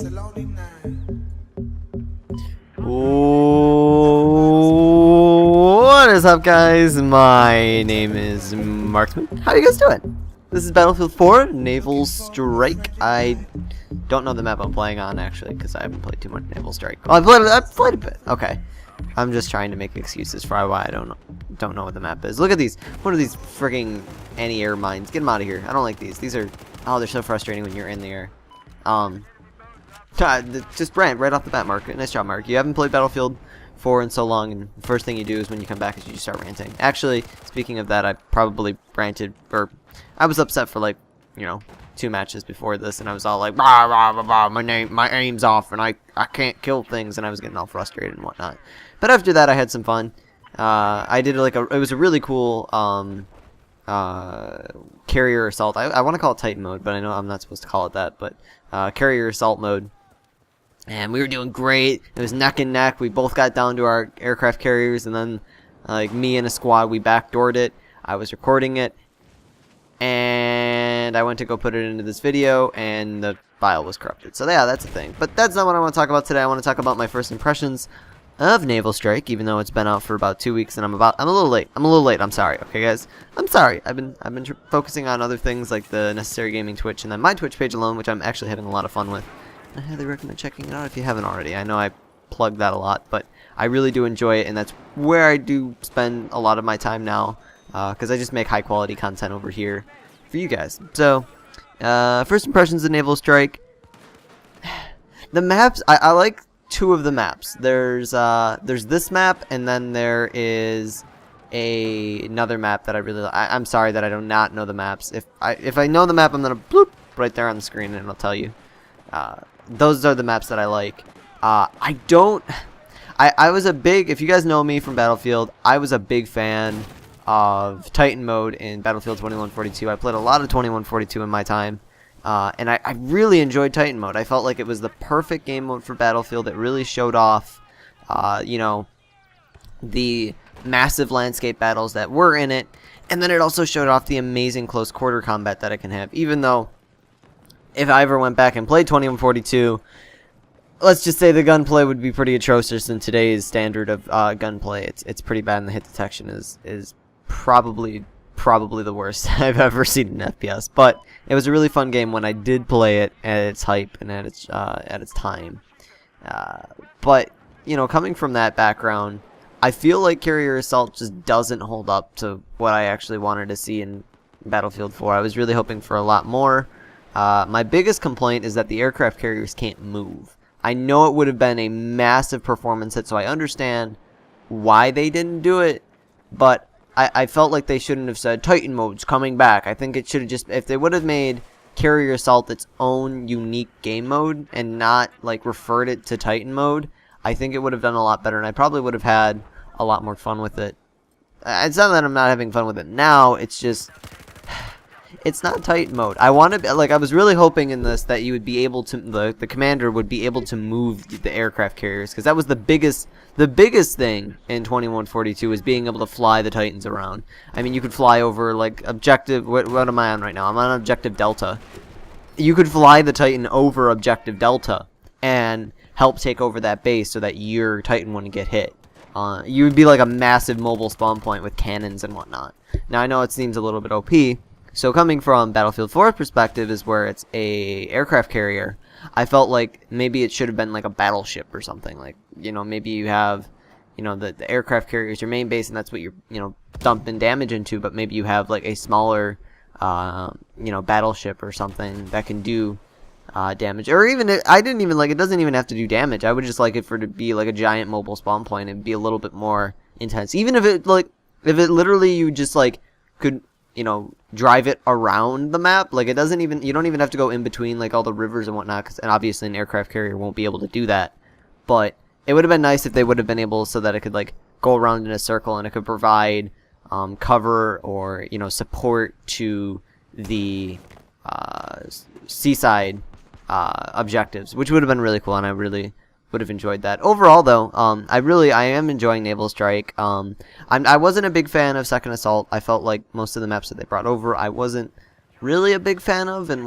What is up, guys? My name is Marksman. How you guys doing? This is Battlefield 4, Naval Strike. I don't know the map I'm playing on, actually, because I haven't played too much Naval Strike. Oh, I've played a bit. Okay. I'm just trying to make excuses for why I don't know what the map is. Look at these. What are these frigging anti-air mines? Get them out of here. I don't like these. These are... Oh, they're so frustrating when you're in the air. Just right off the bat, Mark. Nice job, Mark. You haven't played Battlefield 4 in so long, and the first thing you do is when you come back is you start ranting. Actually, speaking of that, I probably ranted, or I was upset for, like, you know, 2 matches before this, and I was all like, blah, blah, blah, blah, my aim's off, and I can't kill things, and I was getting all frustrated and whatnot. But after that, I had some fun. I did like it was a really cool carrier assault. I want to call it Titan mode, but I know I'm not supposed to call it that. But carrier assault mode, and we were doing great. It was neck and neck. We both got down to our aircraft carriers, and then like me and a squad, we backdoored it. I was recording it, and I went to go put it into this video, and the file was corrupted. So yeah, that's a thing. But that's not what I want to talk about today. I want to talk about my first impressions of Naval Strike, even though it's been out for about 2 weeks, and I'm a little late. I'm sorry. Okay, guys, I'm sorry. I've been focusing on other things like the Necessary Gaming Twitch, and then my Twitch page alone, which I'm actually having a lot of fun with. I highly recommend checking it out if you haven't already. I know I plug that a lot, but I really do enjoy it, and that's where I do spend a lot of my time now, because I just make high quality content over here for you guys. So, first impressions of Naval Strike. The maps, I like 2 of the maps. There's this map, and then there is another map that I really like. I'm sorry that I do not know the maps. If I know the map, I'm gonna bloop right there on the screen, and it'll tell you. Those are the maps that I like. I was a big, if you guys know me from Battlefield, I was a big fan of Titan mode in Battlefield 2142. I played a lot of 2142 in my time. And I really enjoyed Titan mode. I felt like it was the perfect game mode for Battlefield. It really showed off, you know, the massive landscape battles that were in it. And then it also showed off the amazing close quarter combat that it can have. Even though, if I ever went back and played 2142, let's just say the gunplay would be pretty atrocious in today's standard of gunplay. It's pretty bad, and the hit detection is probably the worst I've ever seen in FPS, but it was a really fun game when I did play it at its hype and at its time. But you know, coming from that background, I feel like Carrier Assault just doesn't hold up to what I actually wanted to see in Battlefield 4. I was really hoping for a lot more. My biggest complaint is that the aircraft carriers can't move. I know it would have been a massive performance hit, so I understand why they didn't do it, but I felt like they shouldn't have said Titan mode's coming back. I think it should have just, if they would have made Carrier Assault its own unique game mode and not like referred it to Titan mode, I think it would have done a lot better, and I probably would have had a lot more fun with it. It's not that I'm not having fun with it now, it's just, it's not Titan mode. I wanted, like, I was really hoping in this that you would be able to, the commander would be able to move the aircraft carriers, because that was the biggest thing in 2142 was being able to fly the Titans around. I mean, you could fly over, like, objective, what am I on right now? I'm on objective Delta. You could fly the Titan over objective Delta and help take over that base so that your Titan wouldn't get hit. You would be like a massive mobile spawn point with cannons and whatnot. Now, I know it seems a little bit OP, so coming from Battlefield 4's perspective is where it's a aircraft carrier. I felt like maybe it should have been like a battleship or something. Like, you know, maybe you have, you know, the aircraft carrier is your main base and that's what you're, you know, dumping damage into, but maybe you have like a smaller, you know, battleship or something that can do damage. Or even, I didn't even like, it doesn't even have to do damage. I would just like it for it to be like a giant mobile spawn point and be a little bit more intense. Even if it, like, if it literally you just like could, you know, drive it around the map. Like, it doesn't even, you don't even have to go in between like all the rivers and whatnot, and obviously an aircraft carrier won't be able to do that. But it would have been nice if they would have been able, so that it could like go around in a circle and it could provide cover or, you know, support to the seaside objectives, which would have been really cool, and I really would have enjoyed that. Overall, though, I am enjoying Naval Strike. I wasn't a big fan of Second Assault. I felt like most of the maps that they brought over, I wasn't really a big fan of, and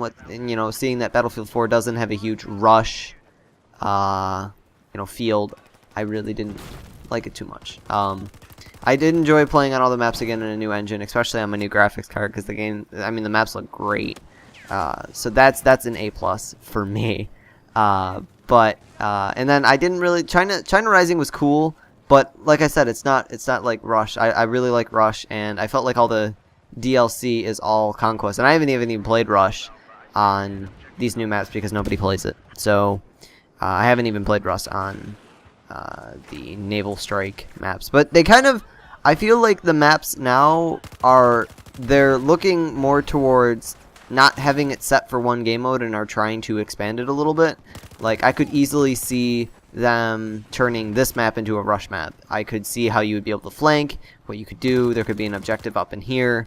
you know, seeing that Battlefield 4 doesn't have a huge rush field, I really didn't like it too much. I did enjoy playing on all the maps again in a new engine, especially on my new graphics card, because the maps look great. So that's an A+ for me. And then I didn't really China Rising was cool, but like I said, it's not like Rush. I really like Rush, and I felt like all the DLC is all Conquest, and I haven't even played Rush on these new maps because nobody plays it. So I haven't even played Rush on the Naval Strike maps, but I feel like the maps now they're looking more towards not having it set for one game mode and are trying to expand it a little bit. Like, I could easily see them turning this map into a Rush map. I could see how you would be able to flank, what you could do. There could be an objective up in here,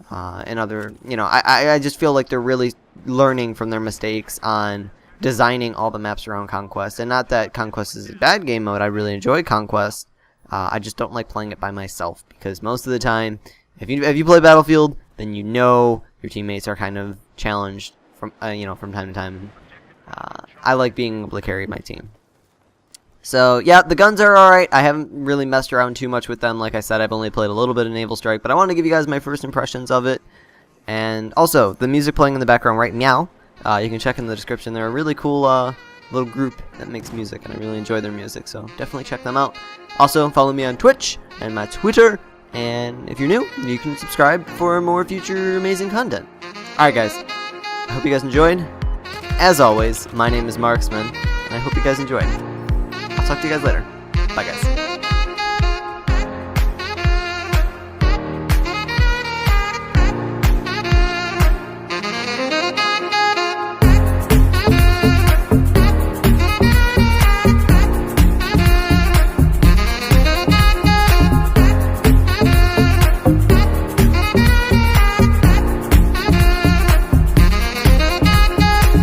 and other, I just feel like they're really learning from their mistakes on designing all the maps around Conquest. And not that Conquest is a bad game mode. I really enjoy Conquest. I just don't like playing it by myself, because most of the time, if you play Battlefield, then your teammates are kind of challenged from time to time. I like being able to carry my team. So yeah, the guns are alright. I haven't really messed around too much with them. Like I said, I've only played a little bit of Naval Strike, but I want to give you guys my first impressions of it. And also, the music playing in the background right now, you can check in the description. They're a really cool little group that makes music, and I really enjoy their music, so definitely check them out. Also, follow me on Twitch and my Twitter, and if you're new, you can subscribe for more future amazing content. Alright guys, I hope you guys enjoyed. As always, my name is Marksman, and I hope you guys enjoyed. I'll talk to you guys later. Bye guys.